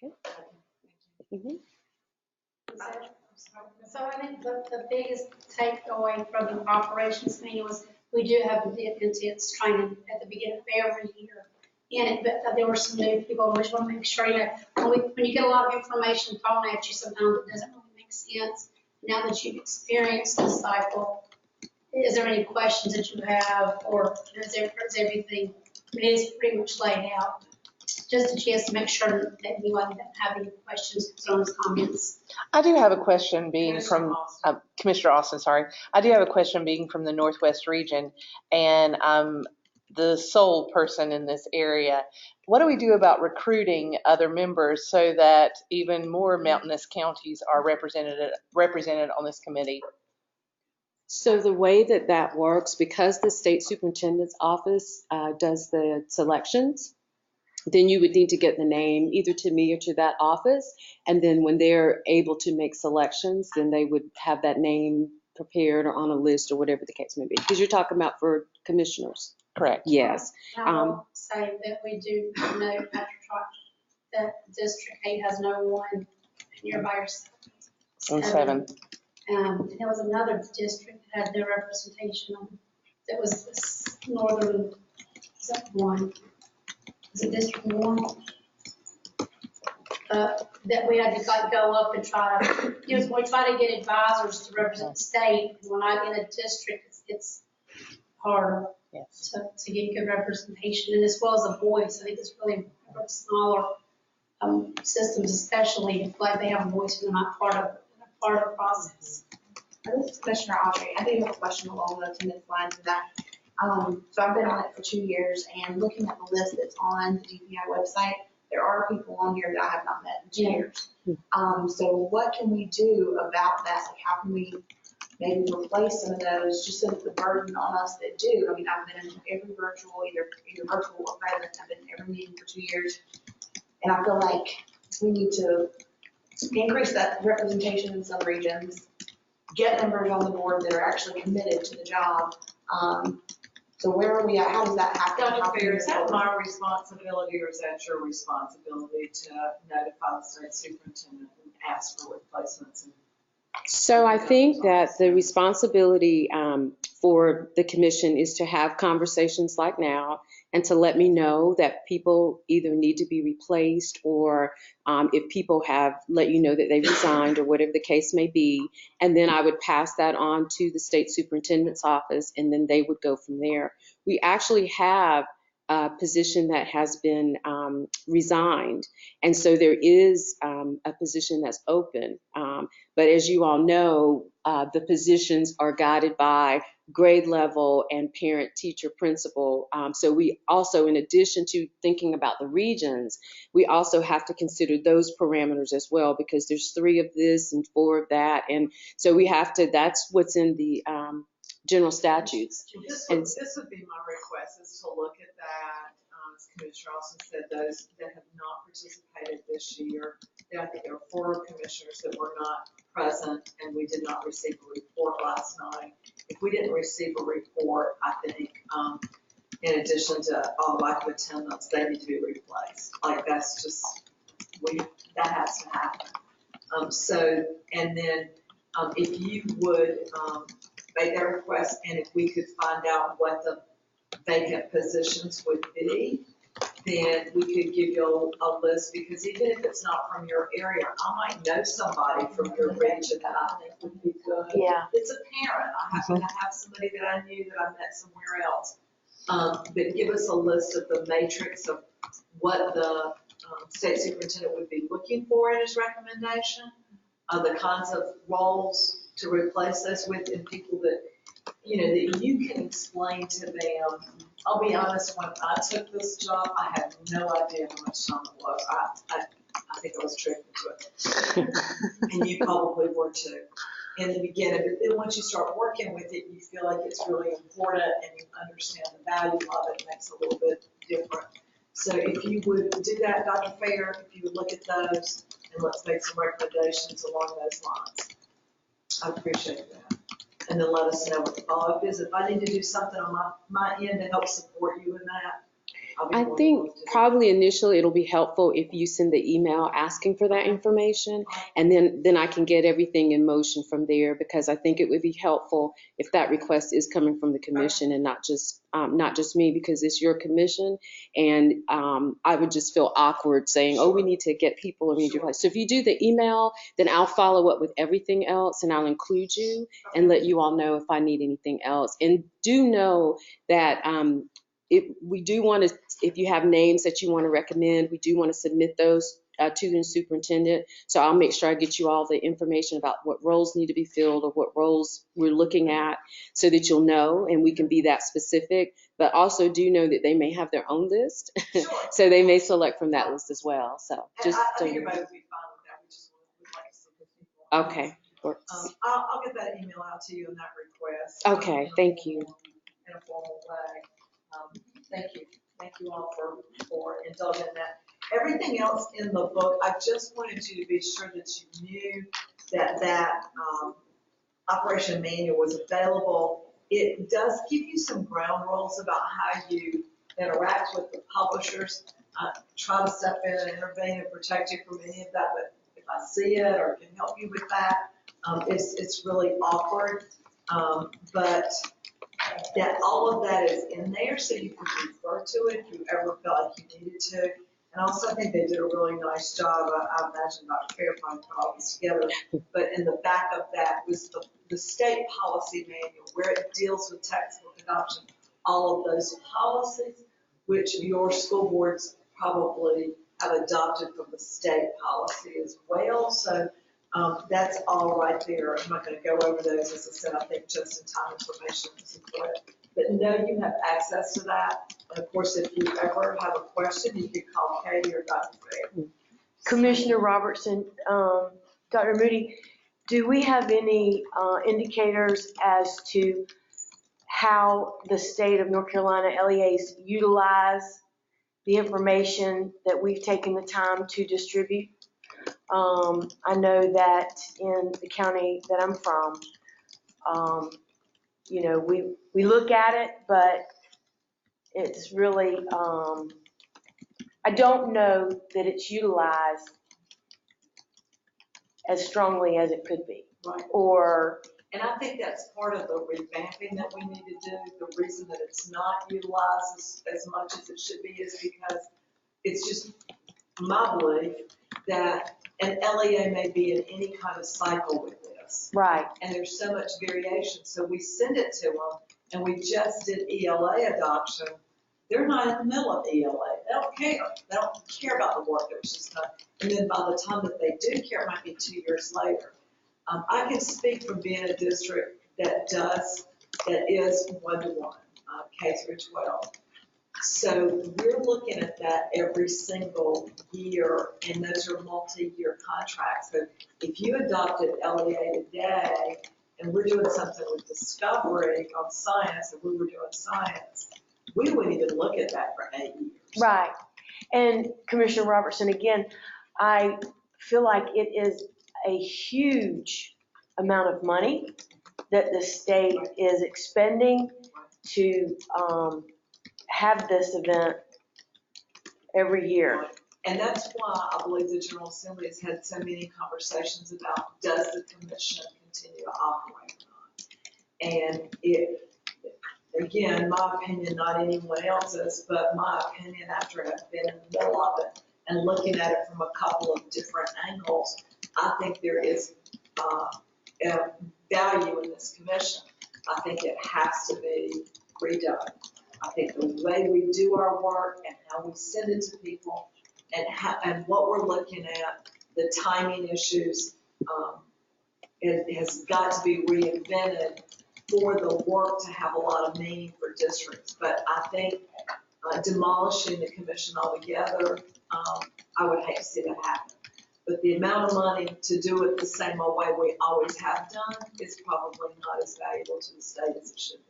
Okay. Mm-hmm. So I think the biggest takeaway from the operations meeting was we do have intense training at the beginning of every year in it, but there were some new people. We just want to make sure, when you get a lot of information thrown at you, sometimes it doesn't really make sense. Now that you've experienced this cycle, is there any questions that you have, or is everything? It is pretty much laid out. Just a chance to make sure that anyone that have any questions, concerns, comments. I do have a question being from Commissioner Austin, sorry. I do have a question being from the Northwest region, and I'm the sole person in this area. What do we do about recruiting other members so that even more mountainous counties are represented on this committee? So the way that works, because the state superintendent's office does the selections, then you would need to get the name either to me or to that office. And then when they're able to make selections, then they would have that name prepared or on a list or whatever the case may be. Because you're talking about for commissioners. Correct. Yes. I will say that we do know that District 8 has no one nearby yourself. And 7. And there was another district that had their representation on. That was this northern, is that 1? Is it District 1? That we had to go up and try to, we try to get advisors to represent the state. When I in a district, it's harder to get good representation, and as well as a voice. I think it's really important for smaller systems, especially like they have a voice and they're not part of the process. This is Commissioner Audrey. I do have a question along those lines of that. So I've been on it for 2 years, and looking at the list that's on the DPI website, there are people on here that I have not met in 2 years. So what can we do about that? Like, how can we maybe replace some of those, just so that the burden on us that do? I mean, I've been in every virtual, either virtual or present. I've been in every meeting for 2 years, and I feel like we need to increase that representation in some regions, get members on the board that are actually committed to the job. So where are we at? How does that happen? Dr. Fair, is that my responsibility, or is that your responsibility to notify the state superintendent and ask for replacements? So I think that the responsibility for the commission is to have conversations like now and to let me know that people either need to be replaced, or if people have let you know that they resigned or whatever the case may be. And then I would pass that on to the state superintendent's office, and then they would go from there. We actually have a position that has been resigned. And so there is a position that's open. But as you all know, the positions are guided by grade level and parent, teacher, principal. So we also, in addition to thinking about the regions, we also have to consider those parameters as well, because there's 3 of this and 4 of that. And so we have to, that's what's in the general statutes. This would be my request, is to look at that. As Commissioner Austin said, those that have not participated this year, I think there were 4 commissioners that were not present, and we did not receive a report last night. If we didn't receive a report, I think in addition to all the lack of attendance, they need to be replaced. Like, that's just, that has to happen. So, and then if you would make that request, and if we could find out what the vacant positions would be, then we could give you a list, because even if it's not from your area, I might know somebody from your region that I think would be good. Yeah. It's a parent. I happen to have somebody that I knew that I met somewhere else. But give us a list of the matrix of what the state superintendent would be looking for in his recommendation, the kinds of roles to replace this with, and people that, that you can explain to them. I'll be honest, when I took this job, I had no idea how much time it was. I think I was tricked into it. And you probably were too in the beginning. But then once you start working with it, you feel like it's really important, and you understand the value of it. It makes it a little bit different. So if you would do that, Dr. Fair, if you would look at those, and let's make some recommendations along those lines. I appreciate that. And then let us know what the follow-up is. If I need to do something on my end to help support you in that, I'll be I more than think willing to do that. probably initially it'll be helpful if you send the email asking for that information, and then I can get everything in motion from there, because I think it would be helpful if that request is coming from the commission and not just me, because it's your commission, and I would just feel awkward saying, oh, we need to get people, or we need to. So if you do the email, then I'll follow up with everything else, and I'll include you and let you all know if I need anything else. And do know that we do want to, if you have names that you want to recommend, we do want to submit those to the superintendent. So I'll make sure I get you all the information about what roles need to be filled or what roles we're looking at, so that you'll know and we can be that specific. But also do know that they may have their own list. Sure. So they may select from that list as well. So And just I so think you everybody know. would be fine with that. We just would like to see the people. Okay. Works. I'll get that email out to you in that request. Okay, thank you. In a formal way. Thank you. Thank you all for indulging in that. Everything else in the book, I just wanted you to be sure that you knew that operation manual was available. It does give you some ground rules about how you interact with the publishers. Try to step in and intervene and protect you from any of that, but if I see it or can help you with that, it's really awkward. But that all of that is in there, so you can refer to it if you ever felt like you needed to. And also, I think they did a really nice job. I imagine Dr. Fairfield put all this together. But in the back of that was the state policy manual, where it deals with textbook adoption. All of those policies, which your school boards probably have adopted from the state policy as well. So that's all right there. I'm not going to go over those. As I said, I think just in time information is important. But know you have access to that. And of course, if you ever have a question, you can call Katie or Dr. Fair. Commissioner Robertson, Dr. Moody, do we have any indicators as to how the state of North Carolina LEAs utilize the information that we've taken the time to distribute? I know that in the county that I'm from, we look at it, but it's really, I don't know that it's utilized as strongly as it could be. Right. Or, And I think that's part of the revamping that we need to do. The reason that it's not utilized as much as it should be is because it's just my belief that an LEA may be in any kind of cycle with this. right, And there's so much variation. So we send it to them, and we just did ELA adoption. They're not in the middle of ELA. They don't care. They don't care about the work that was just done. And then by the time that they do care, it might be 2 years later. I can speak from being a district that is one-to-one, K through 12. So we're looking at that every single year, and those are multi-year contracts. So if you adopted LEA today, and we're doing something with discovery on science, and we were doing science, we wouldn't even look at that for 8 years. right. And Commissioner Robertson, again, I feel like it is a huge amount of money that the state is expending to have this event every year. And that's why I believe the General Assembly has had so many conversations about, does the commission continue to operate or not? And it, again, my opinion, not anyone else's, but my opinion after having been in the middle of it and looking at it from a couple of different angles, I think there is value in this commission. I think it has to be redone. I think the way we do our work and how we send it to people and what we're looking at, the timing issues, it has got to be reinvented for the work to have a lot of meaning for districts. But I think demolishing the commission altogether, I would hate to see that happen. But the amount of money to do it the same old way we always have done is probably not as valuable to the state as it should be.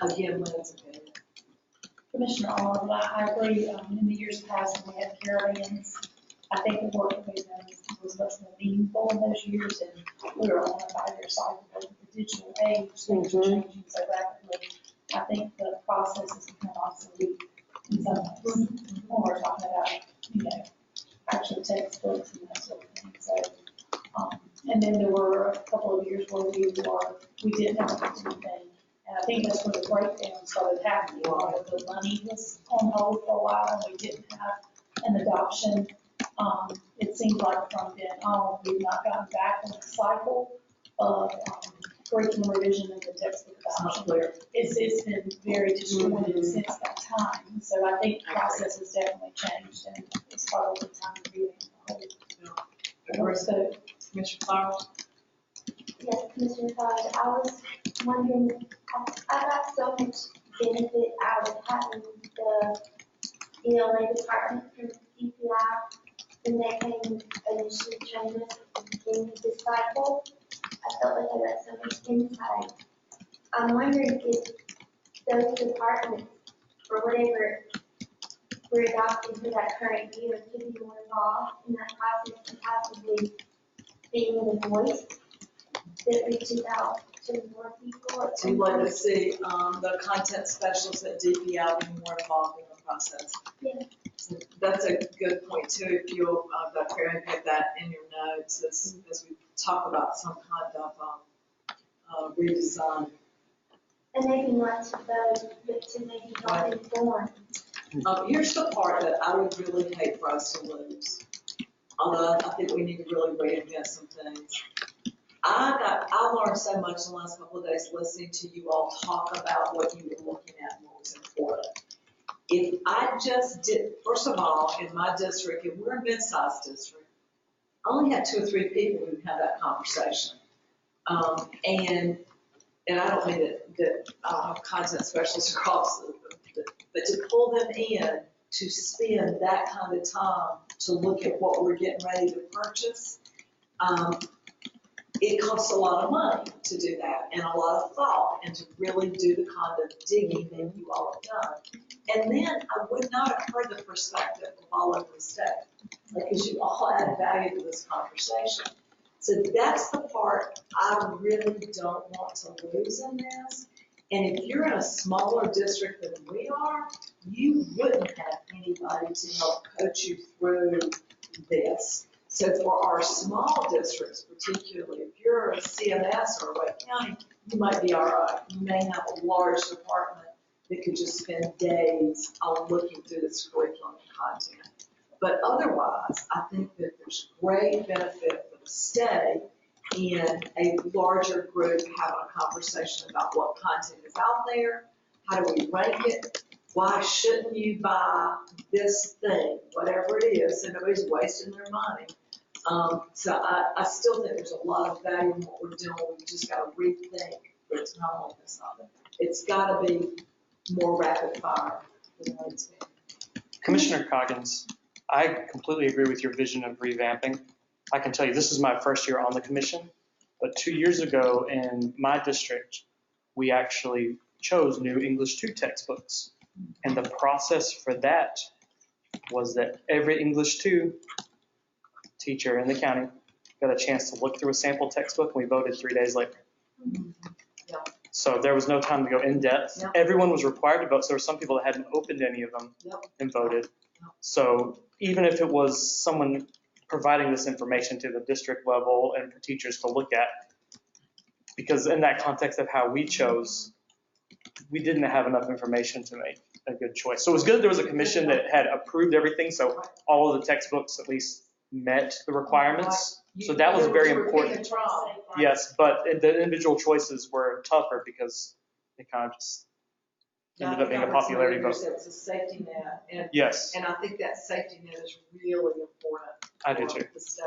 Again, Lynn's opinion. Commissioner Arnold, I agree. In the years past, when we had Carolyn's, I think the work that we've done was much more meaningful in those years, and we were on a 5-year cycle. But with the digital age, things are changing so rapidly. I think the process has become obsolete When we're talking about, actual textbooks and that sort of thing, so. And then there were a couple of years where we didn't have anything. And I think that's where the breakdown started happening, where the money was on hold for a while and we didn't have an adoption. It seems like from then on, we've not gotten back on the cycle of curriculum revision and the textbook adoption. It's been very disjointed since that time. So I think the process has definitely changed and it's probably time to be in the whole. So, Commissioner Flowers? Yes, Commissioner Todd, I was wondering, I got so much benefit out of having the ELA department from DPI when they came initially trained us at the beginning of this cycle. I felt like I got so much insight. I'm wondering if those departments, or whatever we're adopting for that current year, could be more involved in that process and possibly being the voice that reaches out to more people. So you'd like to see the content specialists at DPI be more involved in the process? Yeah. So that's a good point too. If you'll, Dr. Perry, put that in your notes as we talk about some kind of redesign. And maybe not to those, but to maybe help inform. Here's the part that I would really hate for us to lose. Although I think we need to really reinvent some things. I learned so much in the last couple of days listening to you all talk about what you were looking at and what was important. If I just did, first of all, in my district, if we're a mid-sized district, I only had 2 or 3 people who had that conversation. And I don't mean that I don't have content specialists across, but to pull them in to spend that kind of time to look at what we're getting ready to purchase, it costs a lot of money to do that and a lot of thought and to really do the kind of digging that you all have done. And then I would not have heard the perspective of all over the state, because you all add value to this conversation. So that's the part I really don't want to lose in this. And if you're in a smaller district than we are, you wouldn't have anybody to help coach you through this. So for our small districts particularly, if you're a CMS or a Wake County, you might be all right. You may have a large department that could just spend days on looking through this curriculum and content. But otherwise, I think that there's great benefit for the state in a larger group having a conversation about what content is out there, how do we rank it, why shouldn't you buy this thing, whatever it is, so nobody's wasting their money. So I still think there's a lot of value in what we're doing. We just got to rethink the timeliness of it. It's got to be more rapid fire than what it's been. Commissioner Coggins, I completely agree with your vision of revamping. I can tell you this is my first year on the commission, but 2 years ago in my district, we actually chose new English 2 textbooks. And the process for that was that every English 2 teacher in the county got a chance to look through a sample textbook, and we voted 3 days later. Yeah. So there was no time to go in depth. Yeah. Everyone was required to vote, so there were some people that hadn't opened any of them and voted. So even if it was someone providing this information to the district level and for teachers to look at, because in that context of how we chose, we didn't have enough information to make a good choice. So it was good there was a commission that had approved everything, so all of the textbooks at least met the requirements. So that was very important. Yes, but the individual choices were tougher because it kind of just ended up being a popularity vote. It's a safety net. And, yes. And I think that safety net is really important. I do too. The state.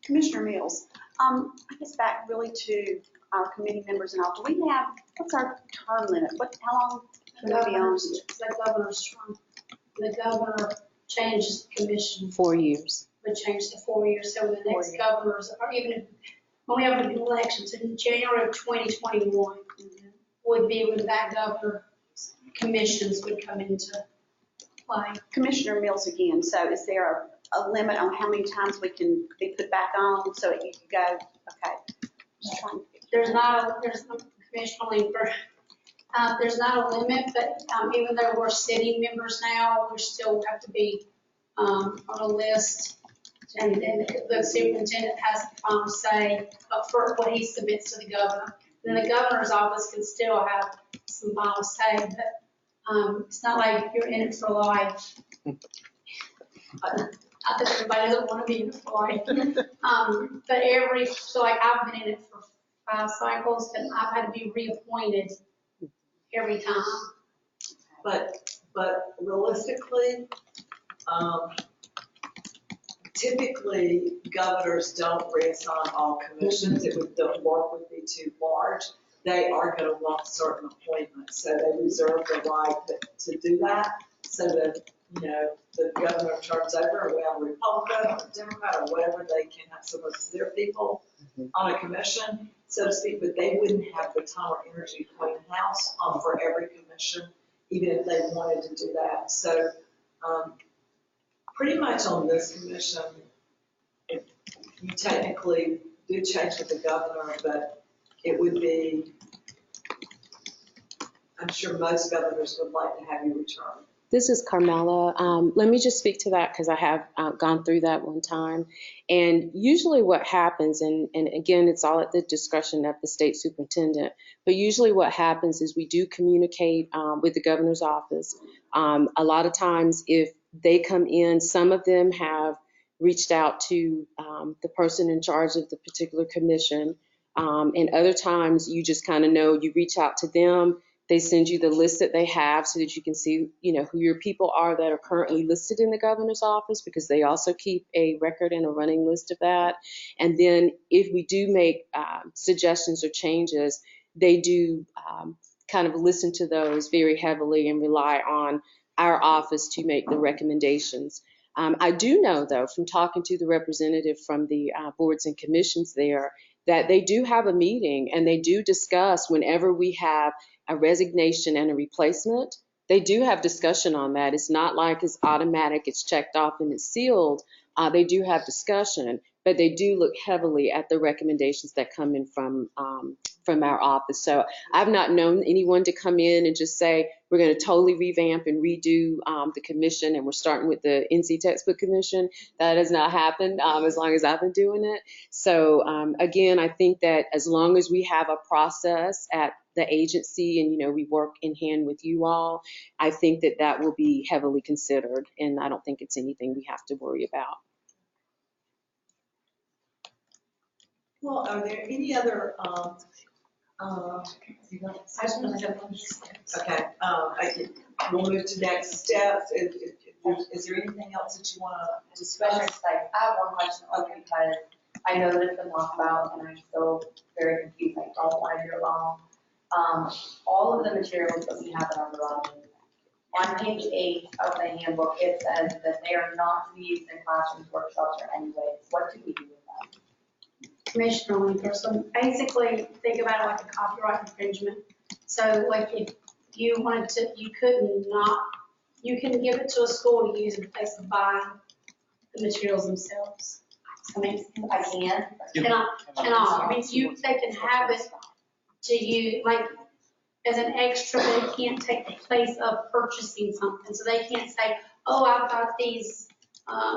Commissioner Mills, I guess back really to our committee members and all. Do we have, what's our term limit? How long can we be on? The governor's term. The governor changed the commission. 4 years. Would change to 4 years. So the next governors, or even if, when we have an elections in January of 2021, would be when that governor commissions would come into play. Commissioner Mills again. So is there a limit on how many times we can be put back on so that you can go, okay? There's no commission only for, There's not a limit, but even though we're sitting members now, we still have to be on a list. And then the superintendent has the final say for what he submits to the governor. And then the governor's office can still have some final say, but it's not like you're in it for life. Not that everybody doesn't want to be in it for life. But so like I've been in it for 5 cycles, and I've had to be reappointed every time. But realistically, typically governors don't reassign all commissions. The work would be too large. They are going to want certain appointments, so they reserve the right to do that, so that, you know, the governor turns over, or we have a Republican or a Democrat or whatever, they can have some of their people on a commission, so to speak, but they wouldn't have the time or energy to clean house for every commission, even if they wanted to do that. So pretty much on this commission, you technically do change with the governor, but it would be, I'm sure most governors would like to have you return. This is Carmela. Let me just speak to that because I have gone through that one time. And usually what happens, and again, it's all at the discretion of the state superintendent, but usually what happens is we do communicate with the governor's office. A lot of times if they come in, some of them have reached out to the person in charge of the particular commission. And other times you just kind of know, you reach out to them. They send you the list that they have so that you can see, you know, who your people are that are currently listed in the governor's office, because they also keep a record and a running list of that. And then if we do make suggestions or changes, they do kind of listen to those very heavily and rely on our office to make the recommendations. I do know, though, from talking to the representative from the boards and commissions there, that they do have a meeting and they do discuss whenever we have a resignation and a replacement. They do have discussion on that. It's not like it's automatic, it's checked off and it's sealed. They do have discussion, but they do look heavily at the recommendations that come in from our office. So I've not known anyone to come in and just say, we're going to totally revamp and redo the commission and we're starting with the NC Textbook Commission. That has not happened as long as I've been doing it. So again, I think that as long as we have a process at the agency and, you know, we work in hand with you all, I think that that will be heavily considered. And I don't think it's anything we have to worry about. Well, are there any other, okay, we'll move to next steps. Is there anything else that you want to discuss? I have one question, because I know that it's been talked about and I'm still very confused. I don't want to hear it wrong. All of the materials that we have in our belongings, on page 8 of the handbook, it says that they are not to be used in classrooms, workshops, or anyways. What do we do with that? Commissioner Linker. So basically, think about it like a copyright infringement. So like if you wanted to, you can give it to a school to use in place of buying the materials themselves. Does that make sense? I can. Cannot. I mean, they can have it to you, like as an extra, but it can't take the place of purchasing something. So they can't say, oh, I've got these,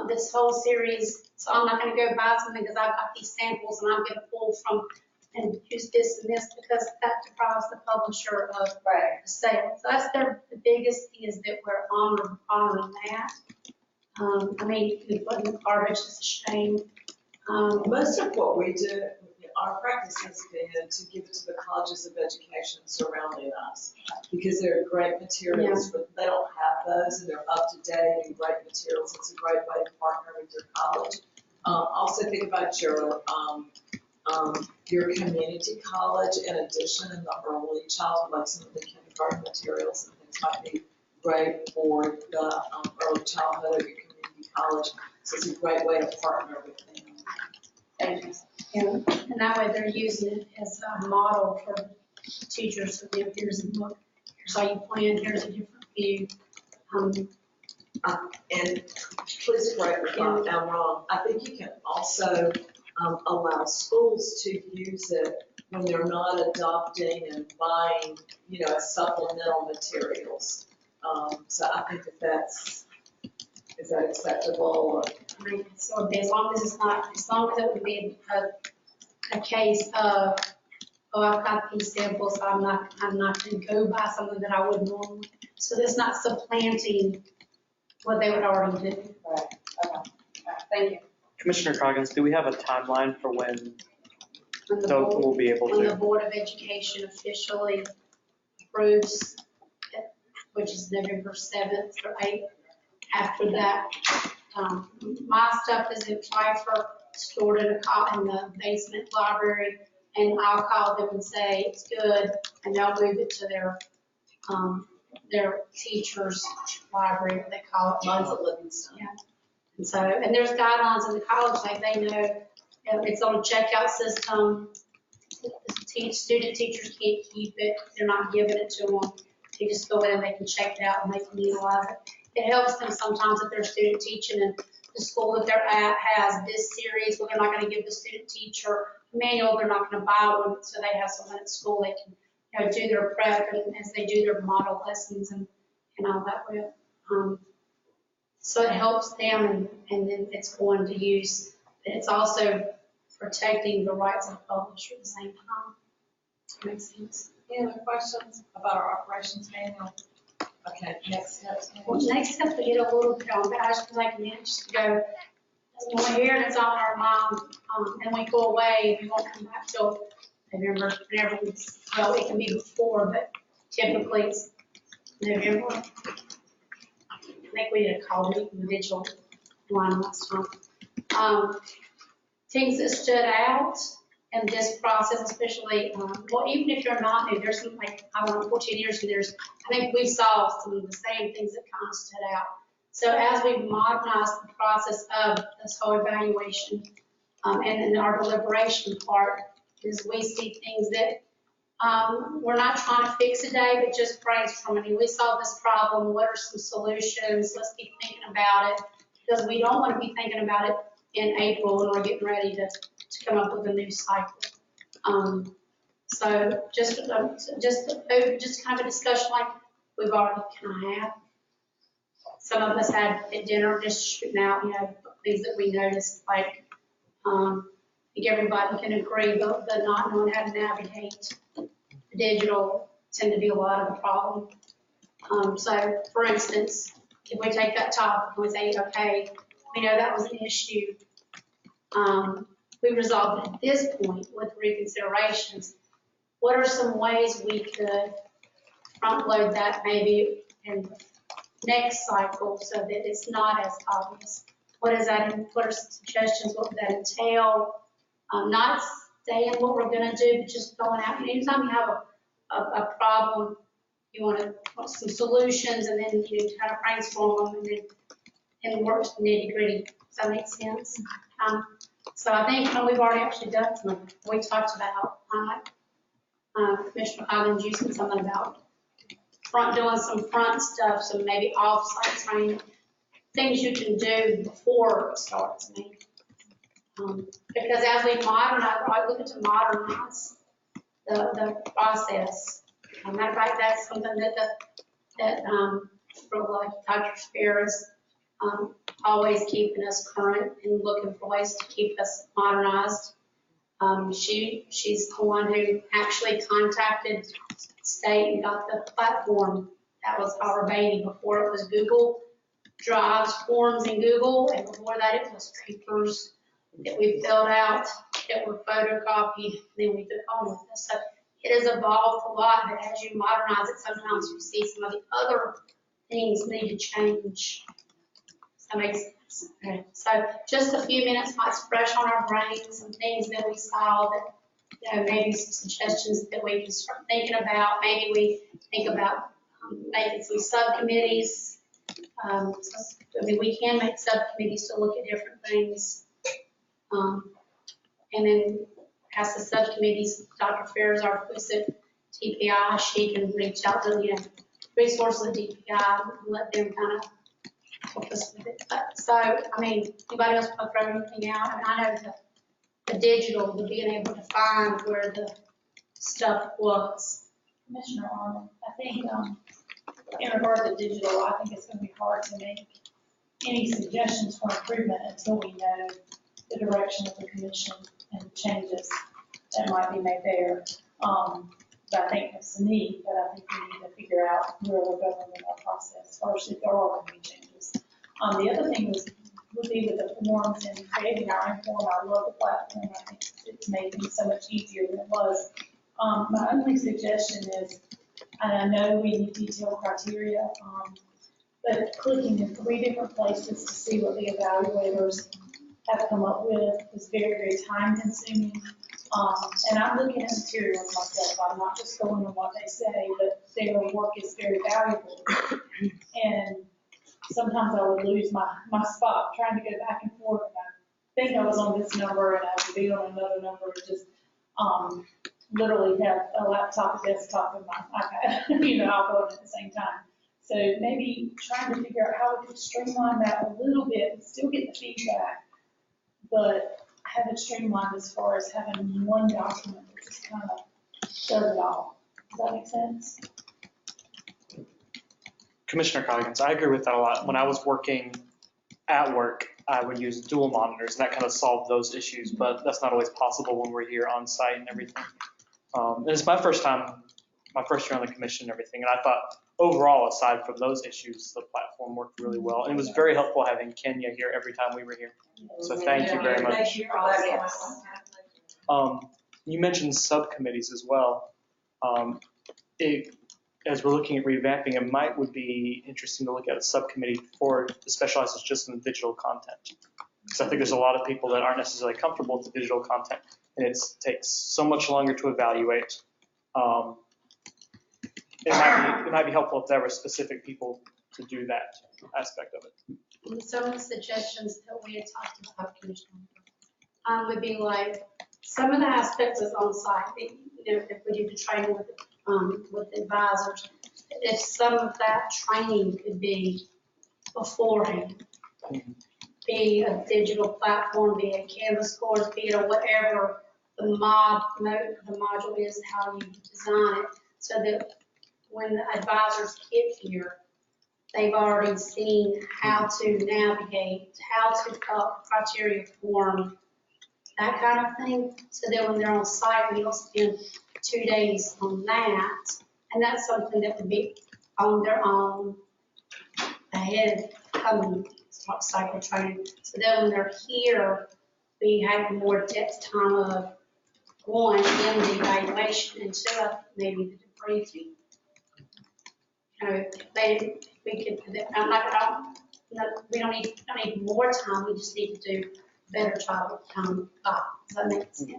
this whole series, so I'm not going to go buy something because I've got these samples and I'm going to pull from and use this and this, because that deprives the publisher of the sale. So that's the biggest thing, is that we're honoring that. I mean, you put in the garbage, it's a shame. Most of what we do, our practice has been to give it to the colleges of education surrounding us, because they're great materials, but they don't have those and they're up to date and great materials. It's a great way to partner with your college. Also think about your community college in addition in the early childhood, like some of the kindergarten materials and things might be great for the early childhood of your community college. So it's a great way to partner with them. Thank you. And that way they're using it as a model for teachers. So here's a book, here's how you plan, here's a different view. And please correct me if I'm wrong. I think you can also allow schools to use it when they're not adopting and buying, supplemental materials. So I think is that acceptable? So as long as it would be a case of, oh, I've got these samples, I'm not gonna go buy something that I wouldn't normally. So that's not supplanting what they would already do. Right, okay, thank you. Commissioner Coggins, do we have a timeline for when When the Doug board- will be able When the to? Board of Education officially approves, which is November 7th or 8th, after that, my stuff is in Pfeiffer, stored in the basement library, and I'll call them and say it's good, and they'll move it to their teacher's library, what they call it. Mine's at Livingston. Yeah. And so, and there's guidelines in the college, like they know it's on a checkout system. Student teachers can't keep it, they're not giving it to them. They just go in and they can check it out and they can utilize it. It helps them sometimes if they're student teaching and the school that they're at has this series, well, they're not gonna give the student teacher a manual, they're not gonna buy one, so they have someone at school they can, do their prep and as they do their model lessons and all that with. So it helps them and then it's going to use, but it's also protecting the rights of the publisher at the same time. Makes sense. Any other questions about our operations manual? Okay, next steps. Well, next step, we get a little bit on that, just like a minute, just to go, when we're here and it's on our mind, and we go away, we won't come back till November, whenever well, it can be before, but typically it's November. I think we did a call meeting individual one last time. Things that stood out in this process, especially, well, even if you're not new, there's some, like, I don't know, 14 years ago, I think we saw some of the same things that kind of stood out. So as we modernize the process of this whole evaluation, and then our deliberation part, is we see things that we're not trying to fix today, but just brainstorming. We solve this problem, what are some solutions? Let's keep thinking about it, because we don't want to be thinking about it in April when we're getting ready to come up with a new cycle. So just kind of a discussion like we've already kind of had. Some of us had at dinner just shooting out, things that we noticed, like I think everybody can agree the not knowing how to navigate digital tend to be a lot of the problem. So for instance, if we take that topic and we say, okay, we know that was an issue. We resolved it at this point with reconsiderations. What are some ways we could front load that maybe in the next cycle so that it's not as obvious? What are some suggestions? What would that entail? Not saying what we're going to do, but just going out. Anytime you have a problem, you want some solutions, and then you kind of brainstorm them and work to the nitty gritty. Does that make sense? So I think we've already actually done some. We talked about Commissioner Collins, you said something about doing some front stuff, some maybe off-site training, things you can do before it starts. Maybe. Because as we modernize, I look to modernize the process. Matter of fact, that's something that like Dr. Spear is always keeping us current and looking for ways to keep us modernized. She's the one who actually contacted state and got the platform. That was our baby before it was Google Drives forms in Google, and before that it was papers that we filled out that were photocopied, and then we took on with us. So it has evolved a lot, but as you modernize it, sometimes you see some of the other things need to change. That makes sense. Okay. So just a few minutes might fresh on our brains, some things that we saw that, maybe some suggestions that we can start thinking about. Maybe we think about making some subcommittees. We can make subcommittees to look at different things. And then ask the subcommittees, Dr. Fair's our exclusive TPI, she can reach out to resources of DPI and let them kind of help us with it. So, anybody else want to throw anything out? I know the digital, the being able to find where the stuff was. Commissioner Arnold, I think, in regard to digital, I think it's gonna be hard to make any suggestions for improvement until we know the direction of the commission and the changes that might be made there. But I think it's a need, but I think we need to figure out where we're going in our process first, if there are going to be changes. The other thing would be with the forms and creating our own form. I love the platform. I think it's made things so much easier than it was. My only suggestion is, and I know we need detailed criteria, but clicking in 3 different places to see what the evaluators have come up with is very, very time consuming. And I'm looking at materials myself. I'm not just going on what they say, but their work is very valuable. And sometimes I would lose my spot trying to go back and forth. And I think I was on this number and I have to be on another number. Just literally have a laptop, a desktop, and my iPad, I'll go at the same time. So maybe trying to figure out how we could streamline that a little bit and still get the feedback, but have it streamlined as far as having one document that just kind of does it all. Does that make sense? Commissioner Coggins, I agree with that a lot. When I was working at work, I would use dual monitors, and that kind of solved those issues, but that's not always possible when we're here on site and everything. And it's my first year on the commission and everything, and I thought overall, aside from those issues, the platform worked really well. And it was very helpful having Kenya here every time we were here. So thank you very much. Thank you for that. You mentioned subcommittees as well. As we're looking at revamping, would be interesting to look at a subcommittee that specializes just in digital content. Because I think there's a lot of people that aren't necessarily comfortable with the digital content, and it takes so much longer to evaluate. It might be helpful if there were specific people to do that aspect of it. And some of the suggestions that we had talked about, Commissioner, would be like, some of the aspects is on site, if we do the training with the advisors, if some of that training could be beforehand, be a digital platform, be a Canvas course, be it whatever the module is, how you design it, so that when the advisors get here, they've already seen how to navigate, how to criteria form, that kind of thing, so that when they're on site, we don't spend 2 days on that. And that's something that would be on their own ahead of coming cycle training. So that when they're here, we have more depth time of going in the evaluation instead of maybe the debriefing. We don't need more time, we just need to do a better job of time. Does that make sense?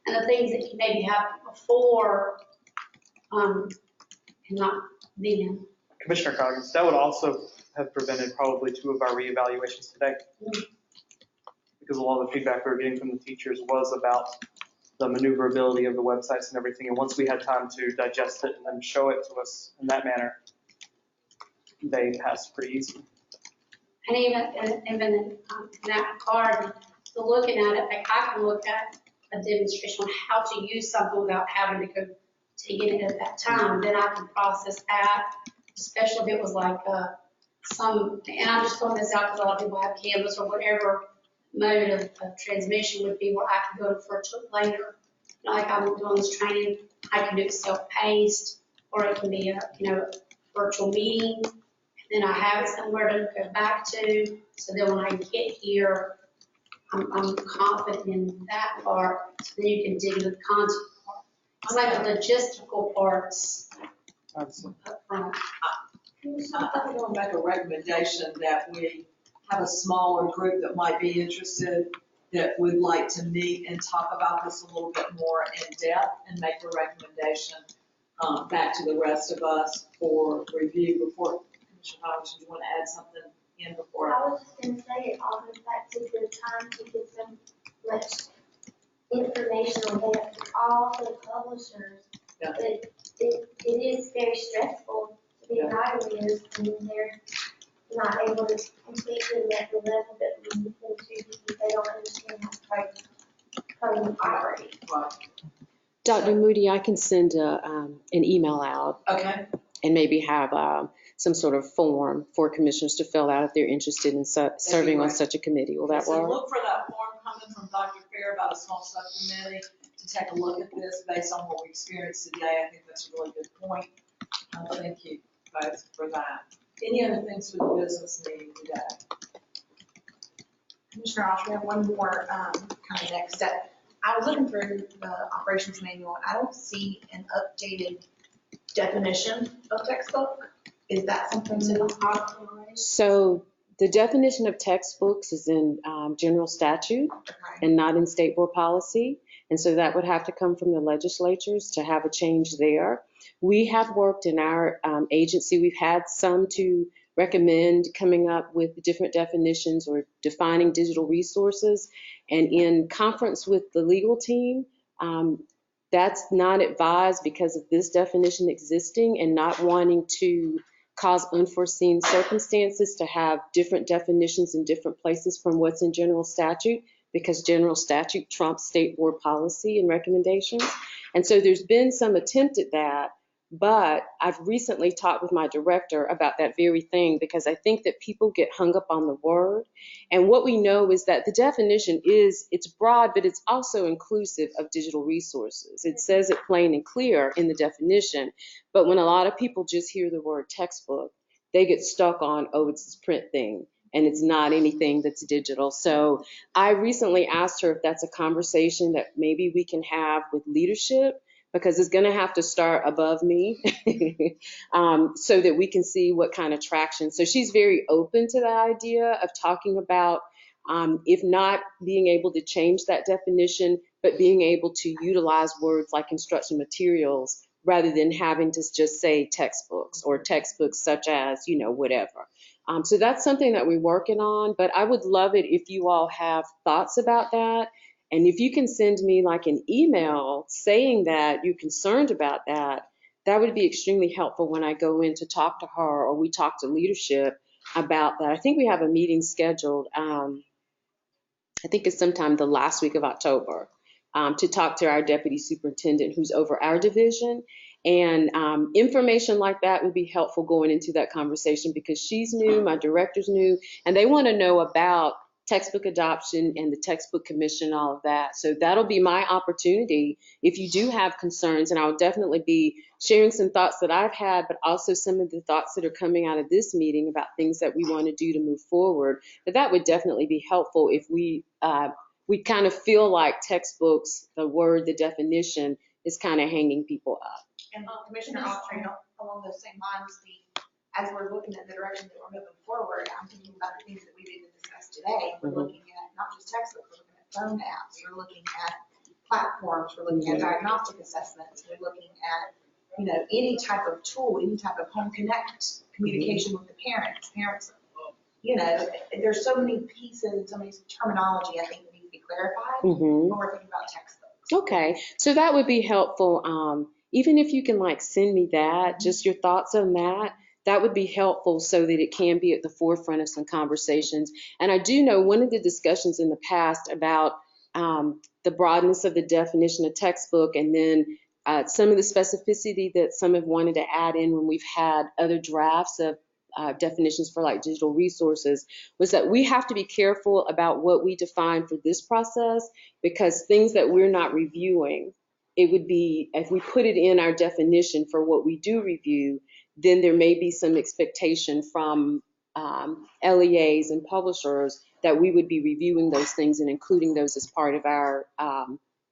And the things that you maybe have before, and not then. Commissioner Coggins, that would also have prevented probably 2 of our reevaluations today. Because a lot of the feedback we were getting from the teachers was about the maneuverability of the websites and everything. And once we had time to digest it and then show it to us in that manner, they passed pretty easy. And even in that regard, so looking at it, like I can look at a demonstration on how to use something without having to go to get it at that time. Then I can process that, especially if it was like and I'm just throwing this out because a lot of people have Canvas or whatever mode of transmission would be where I can go to virtual later. Like I'm doing this training, I can do it self-paced, or it can be a virtual meeting. Then I have it somewhere to go back to, so then when I get here, I'm confident in that part, so then you can dig into the content part. It's like the logistical parts up front. I think I'll make a recommendation that we have a smaller group that might be interested, that would like to meet and talk about this a little bit more in depth and make a recommendation back to the rest of us for review before. Commissioner Hodge, do you want to add something in before? I was just going to say it all goes back to the time to get so much information on that for all the publishers. Yeah. But it is very stressful to be evaluators and they're not able to complete them at the level that we need them to because they don't understand how to operate. Right. Dr. Moody, I can send an email out Okay, and maybe have some sort of form for commissioners to fill out if they're interested in serving on great. such a committee. Will that so work? look for that form coming from Dr. Fair about a small subcommittee to take a look at this based on what we experienced today. I think that's a really good point. Thank you both for that. Any other things for the business meeting today? Commissioner Osh, we have one more kind of next step. I was looking through the operations manual, and I don't see an updated definition of textbook. Is that something to? So the definition of textbooks is in general statute and not in state board policy. And so that would have to come from the legislatures to have a change there. We have worked in our agency, we've had some to recommend coming up with different definitions or defining digital resources. And in conference with the legal team, that's not advised because of this definition existing and not wanting to cause unforeseen circumstances to have different definitions in different places from what's in general statute, because general statute trumps state board policy and recommendations. And so there's been some attempt at that, but I've recently talked with my director about that very thing because I think that people get hung up on the word. And what we know is that the definition it's broad, but it's also inclusive of digital resources. It says it plain and clear in the definition, but when a lot of people just hear the word textbook, they get stuck on, oh, it's this print thing. And it's not anything that's digital. So I recently asked her if that's a conversation that maybe we can have with leadership, because it's going to have to start above me so that we can see what kind of traction. So she's very open to the idea of talking about, if not being able to change that definition, but being able to utilize words like instruction materials rather than having to just say textbooks or textbooks such as, whatever. So that's something that we're working on, but I would love it if you all have thoughts about that. And if you can send me like an email saying that you're concerned about that, that would be extremely helpful when I go in to talk to her or we talk to leadership about that. I think we have a meeting scheduled, I think it's sometime the last week of October, to talk to our deputy superintendent who's over our division. And information like that would be helpful going into that conversation because she's new, my director's new, and they want to know about textbook adoption and the textbook commission, all of that. So that'll be my opportunity if you do have concerns, and I'll definitely be sharing some thoughts that I've had, but also some of the thoughts that are coming out of this meeting about things that we want to do to move forward. But that would definitely be helpful if we kind of feel like textbooks, the word, the definition is kind of hanging people up. And Commissioner Autry, along those same lines, as we're looking at the direction that we're moving forward, I'm thinking about the things that we've even discussed today. We're looking at not just textbooks, we're looking at phone apps, we're looking at platforms, we're looking at diagnostic assessments, we're looking at, any type of tool, any type of home connect communication with the parents. There's so many pieces, so many terminology I think that needs to be clarified when we're thinking about textbooks. Okay, so that would be helpful. Even if you can send me that, just your thoughts on that, that would be helpful so that it can be at the forefront of some conversations. And I do know one of the discussions in the past about the broadness of the definition of textbook and then some of the specificity that some have wanted to add in when we've had other drafts of definitions for digital resources was that we have to be careful about what we define for this process, because things that we're not reviewing, it would be, if we put it in our definition for what we do review, then there may be some expectation from LEAs and publishers that we would be reviewing those things and including those as part of our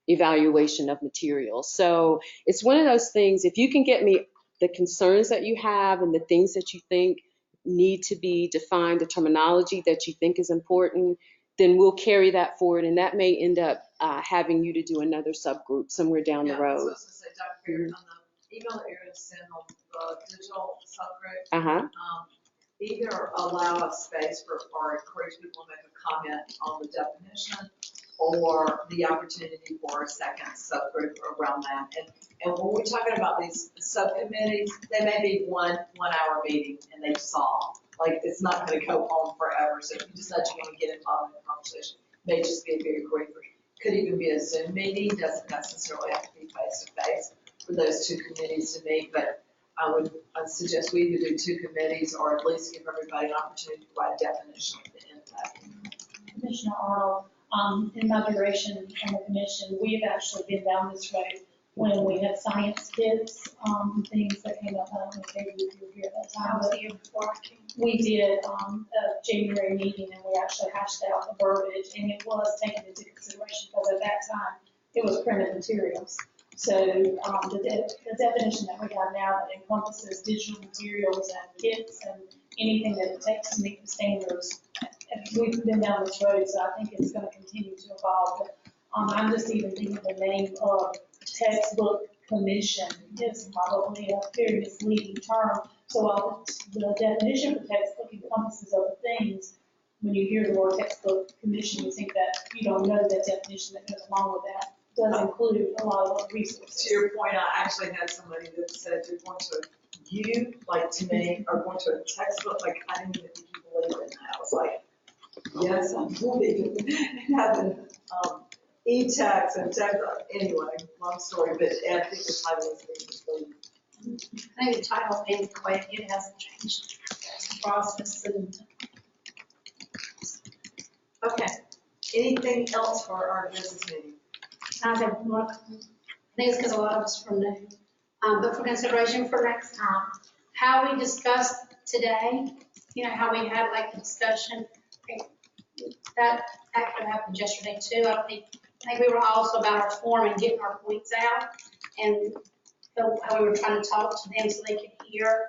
evaluation of materials. So it's one of those things, if you can get me the concerns that you have and the things that you think need to be defined, the terminology that you think is important, then we'll carry that forward, and that may end up having you to do another subgroup somewhere down the road. I was going to say, Dr. Fair, on the email that you're going to send on the digital subgroup, either allow a space for or encourage people to make a comment on the definition or the opportunity for a second subgroup around that. And when we're talking about these subcommittees, they may be one hour meeting and they solve. It's not going to go on forever. So if you decide you want to get involved in the conversation, it may just be a very quick, could even be a Zoom meeting, doesn't necessarily have to be face-to-face for those two committees to meet, but I'd suggest we either do two committees or at least give everybody an opportunity to provide definition at the end of that. Commissioner Arnold, in my duration on the commission, we have actually been down this road when we had science kits, things that came up. I don't know if maybe you were here at that time, but we did a January meeting and we actually hashed out the verbiage, and it was taken into consideration because at that time it was printed materials. So the definition that we have now that encompasses digital materials and kits and anything that it takes to meet the standards, we've been down this road, so I think it's going to continue to evolve. But I'm just even thinking the name of textbook commission is probably a very misleading term. So while the definition for textbook encompasses other things, when you hear the word textbook commission, you think that you don't know the definition that goes along with that. Does include a lot of other resources. To your point, I actually had somebody that said you're going to, like to me, are going to a textbook, like I didn't even think you believed in that. I was like, yes, I believe in having e-text and text. Anyway, long story, but I think the title is being misleading. I think the title is antiquated, it hasn't changed. It's a process and. Okay, anything else for our business meeting? I have one, I think it's because a lot of us are new, but for consideration for next time, how we discussed today, how we had like the discussion, that could have happened yesterday too. I think we were also about our form and getting our points out and how we were trying to talk to them so they could hear.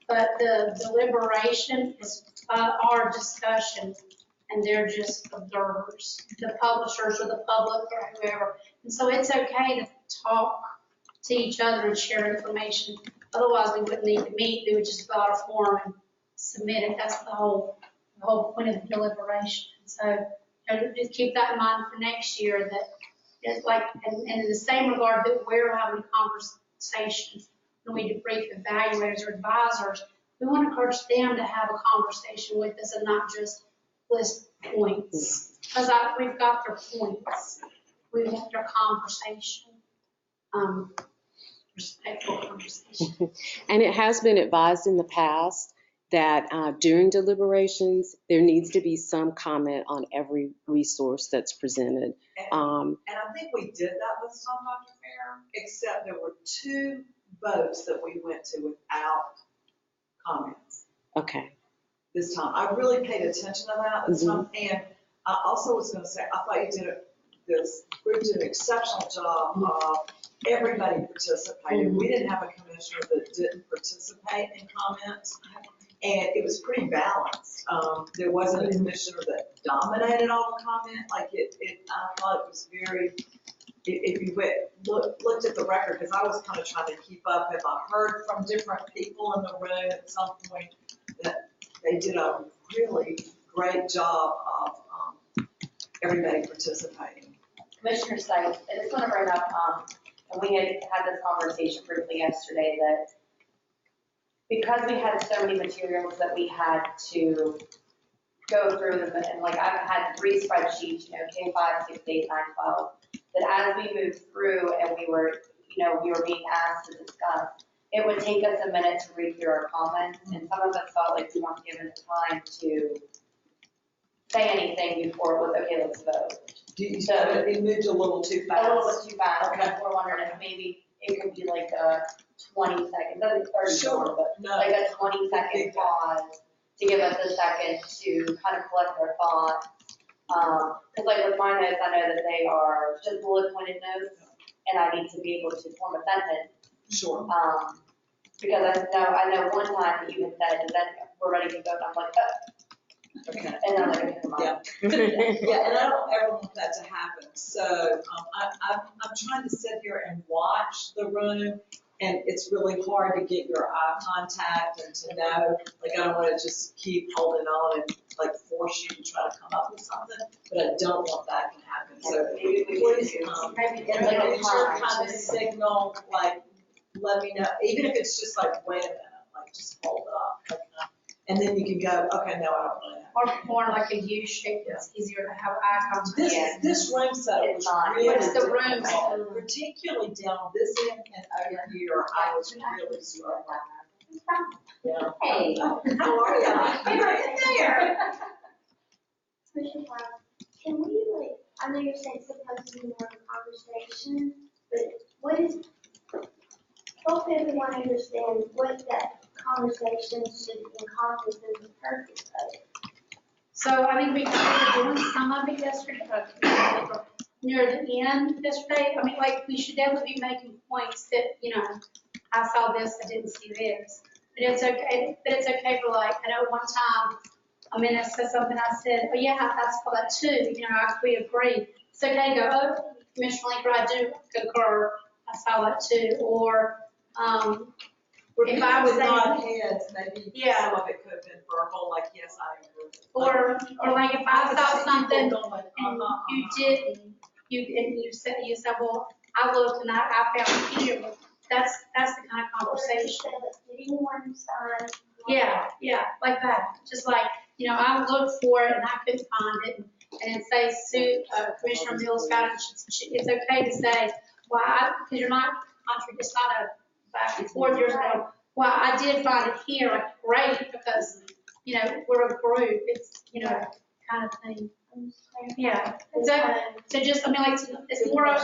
But the deliberation is our discussion, and they're just observers, the publishers or the public or whoever. And so it's okay to talk to each other and share information. Otherwise, we wouldn't need to meet. We would just fill out a form and submit it. That's the whole point of the deliberation. So just keep that in mind for next year. That it's like, and in the same regard that we're having conversations when we debrief evaluators or advisors, we want to encourage them to have a conversation with us and not just list points, because we've got their points, we've got their conversation, respectful conversation. And it has been advised in the past that during deliberations, there needs to be some comment on every resource that's presented. And I think we did that this time, Dr. Fair, except there were 2 votes that we went to without comments. Okay. This time. I really paid attention to that this time. And I also was going to say, I thought this group did an exceptional job of everybody participating. We didn't have a commissioner that didn't participate in comments. And it was pretty balanced. There wasn't a commissioner that dominated all the comment. Like I thought it was very, if you looked at the record, because I was kind of trying to keep up. If I heard from different people in the room at some point that they did a really great job of everybody participating. Commissioner Sykes, I just want to bring up, and we had this conversation briefly yesterday, that because we had so many materials that we had to go through them, and like I've had 3 spreadsheets, K5, 6, 8, 9, 12, that as we moved through and we were being asked to discuss, it would take us a minute to read through our comments, and some of us felt like we weren't given the time to say anything before it was okay, let's vote. So it moved a little too fast. A little bit too fast. Okay. We're wondering if maybe it could be like a 20 second, doesn't 30 Sure. more, but No. like a 20-second pause to give us a second to kind of collect our thoughts. Because like with my notes, I know that they are just bullet pointed notes, and I need to be able to form a sentence. Sure. Because I know one time that you had said that we're ready to vote, I'm like, oh. Okay. And then I'm like, okay, come on. Yeah. Yeah, and I don't ever want that to happen. So I'm trying to sit here and watch the room, and it's really hard to get your eye contact and to know, like I don't want to just keep holding on and like force you to try to come up with something, but I don't want that to happen. So please, Maybe in like the a future, time. kind of signal, like, let me know, even if it's just like, wait a minute, like just hold up. Like, and then you can go, okay, no, I don't really have more like a U shape, it's easier to have eye contact. This room setup was really What's the room difficult, setup? particularly down this end and over here, I was really struggling. Yeah. Hey. How are you? You're in there. Commissioner Fox, can we like, I know you're saying it's supposed to be more of a conversation, but what is, help everyone understand what that conversation should encompass and the purpose of it. So I think we kind of doing some of it yesterday, but near the end yesterday, I mean, like, we should definitely be making points that, you know, I saw this, I didn't see this. But it's okay for like, I know one time, I mean, I said something, I said, oh yeah, I saw that too, you know, we agree. It's okay to go, oh, Commissioner Linker, I do concur, I saw that too. Or, if I was nod saying, heads, maybe Yeah. some of it could have been verbal, like, yes, I agree. or like if I saw something Going, and you didn't, you said, well, I looked and I found it here. That's the kind of conversation. Did anyone sign? Yeah, like that. Just like, you know, I looked for it and I couldn't find it. And it says, Commissioner Mills found it. It's okay to say, well, because you're not, it's not a back and forth. You're saying, well, I did find it here. Like, great, because, you know, we're a group. It's, you know, kind of thing. Yeah. So just, I mean, like, it's more of,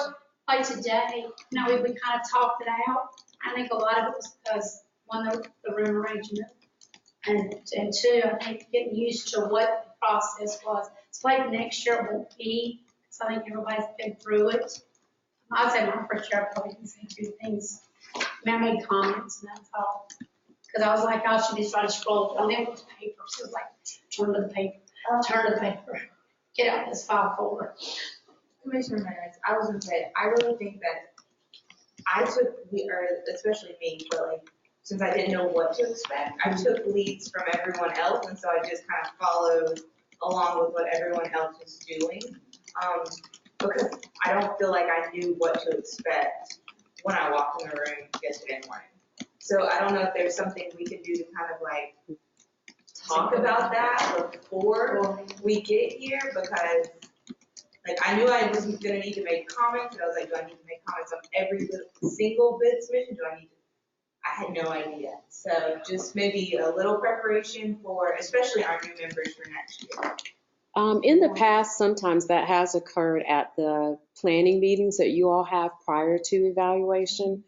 like today, you know, we kind of talked it out. I think a lot of it was because, one, the room arrangement, and two, I think getting used to what the process was. It's like next year it won't be, so I think everybody's been through it. I'd say my first year I probably didn't say two things. I mean, I made comments and that's all. Because I was like, I should be trying to scroll down there with the paper. So it was like, turn to the paper, turn to the paper, get out this file folder. Commissioner Harris, I was gonna say, I really think that I took, or especially me, but like, since I didn't know what to expect, I took leads from everyone else, and so I just kind of followed along with what everyone else was doing. Because I don't feel like I knew what to expect when I walked in the room yesterday morning. So I don't know if there's something we can do to kind of like talk about that before we get here, because like, I knew I was gonna need to make comments, and I was like, do I need to make comments on every single bid submission? I had no idea. So just maybe a little preparation for, especially our new members for next year. In the past, sometimes that has occurred at the planning meetings that you all have prior to evaluation.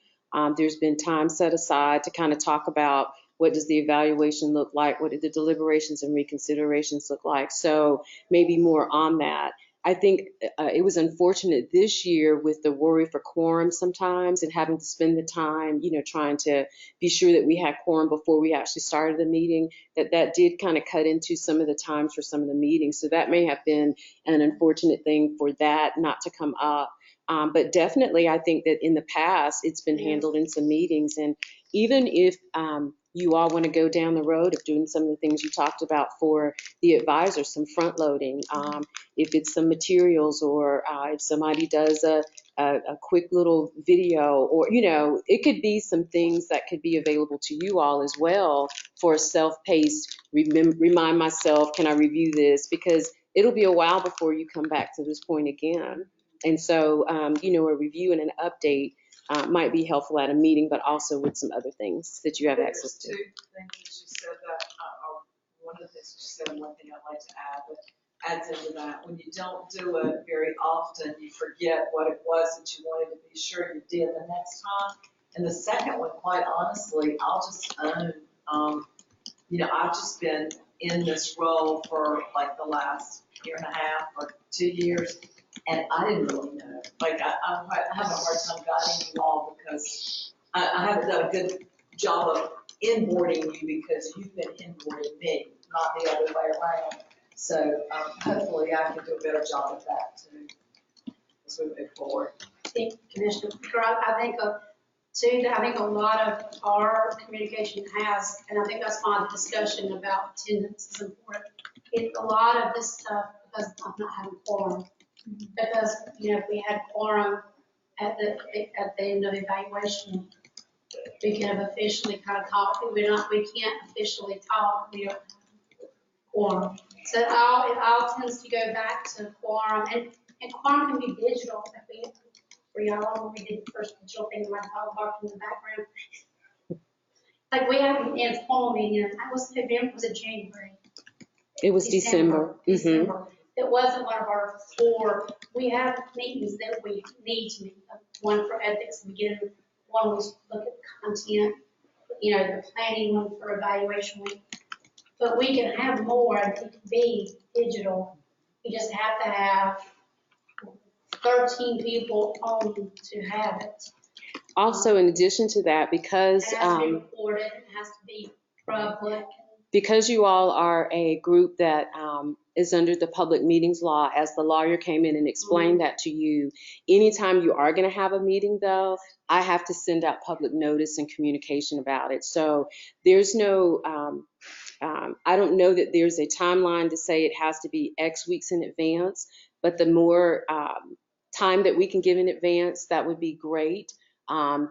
There's been time set aside to kind of talk about what does the evaluation look like, what do the deliberations and reconsiderations look like. So maybe more on that. I think it was unfortunate this year with the worry for quorum sometimes and having to spend the time, you know, trying to be sure that we had quorum before we actually started the meeting, that did kind of cut into some of the times for some of the meetings. So that may have been an unfortunate thing for that not to come up. But definitely, I think that in the past, it's been handled in some meetings. And even if you all want to go down the road of doing some of the things you talked about for the advisors, some front loading, if it's some materials, or if somebody does a quick little video, or, you know, it could be some things that could be available to you all as well for a self-paced, remind myself, can I review this? Because it'll be a while before you come back to this point again. And so, you know, a review and an update might be helpful at a meeting, but also with some other things that you have access to. Two things that you said that, or one of the things you said, one thing I'd like to add that adds into that. When you don't do it very often, you forget what it was that you wanted to be sure you did the next time. And the second one, quite honestly, I'll just own, you know, I've just been in this role for like the last year and a half or 2 years. And I didn't really know. Like, I have a hard time guiding you all because I haven't done a good job of inboarding you because you've been inboarding me, not the other way around. So hopefully I can do a better job of that too as we move forward. I think, Commissioner, I think a lot of our communication has, and I think that's why the discussion about attendance is important. A lot of this stuff, because I'm not having quorum. Because, you know, if we had quorum at the end of the evaluation, we can have officially kind of talk. We can't officially talk. We don't have quorum. So it all tends to go back to quorum, and quorum can be digital. If we, for y'all, when we did the first digital thing, my dog barked in the background. Like we have an informal meeting, was it January? It was December. December. It wasn't one of our 4. We have meetings that we need to meet. One for ethics, beginning, one was look at content, the planning one for evaluation week. But we can have more, and it can be digital. We just have to have 13 people on to have it. Also, in addition to that, because It has to be recorded, it has to be public. because you all are a group that is under the public meetings law, as the lawyer came in and explained that to you, anytime you are going to have a meeting, though, I have to send out public notice and communication about it. So there's no, I don't know that there's a timeline to say it has to be X weeks in advance, but the more time that we can give in advance, that would be great.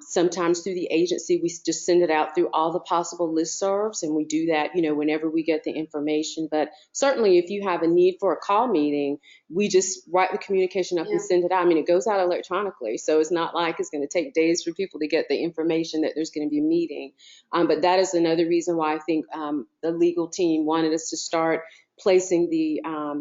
Sometimes through the agency, we just send it out through all the possible listservs, and we do that, whenever we get the information. But certainly, if you have a need for a call meeting, we just write the communication up and send it out. I mean, it goes out electronically, so it's not like it's going to take days for people to get the information that there's going to be a meeting. But that is another reason why I think the legal team wanted us to start placing the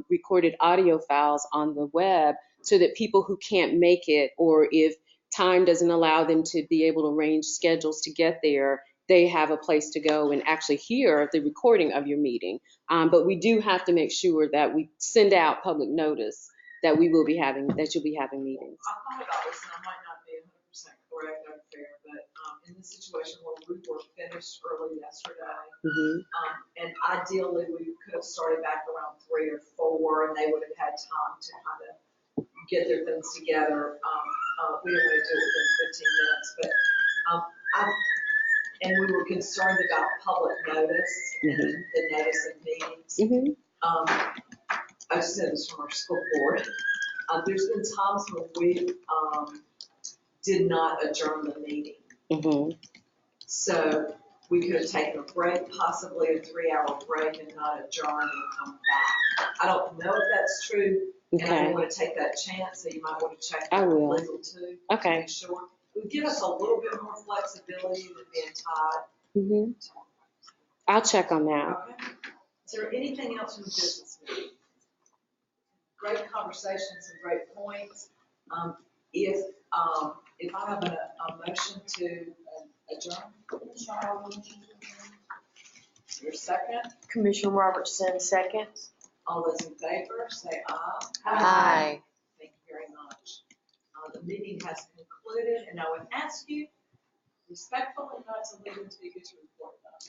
recorded audio files on the web so that people who can't make it, or if time doesn't allow them to be able to arrange schedules to get there, they have a place to go and actually hear the recording of your meeting. But we do have to make sure that we send out public notice that we will be having, that you'll be having meetings. I thought about this, and I might not be 100% correct or fair, but in the situation where we were finished early yesterday, and ideally we could have started back around 3 or 4, and they would have had time to kind of get their things together. We didn't want to do it within 15 minutes, but and we were concerned about public notice and the notice of meetings. I just said this from our school board. There's been times when we did not adjourn the meeting. So we could have taken a break, possibly a 3-hour break, and not adjourn and come back. I don't know if that's true. And I don't want to take that chance, so you might want to check that with legal too. Okay. To make sure. It would give us a little bit more flexibility than being tied. I'll check on that. Okay. Is there anything else from the business meeting? Great conversations and great points. If I have a motion to adjourn. Your second? Commissioner Robertson, second. All those in favor, say aye. Aye. Thank you very much. The meeting has concluded, and I would ask you respectfully not to leave until you get your report done.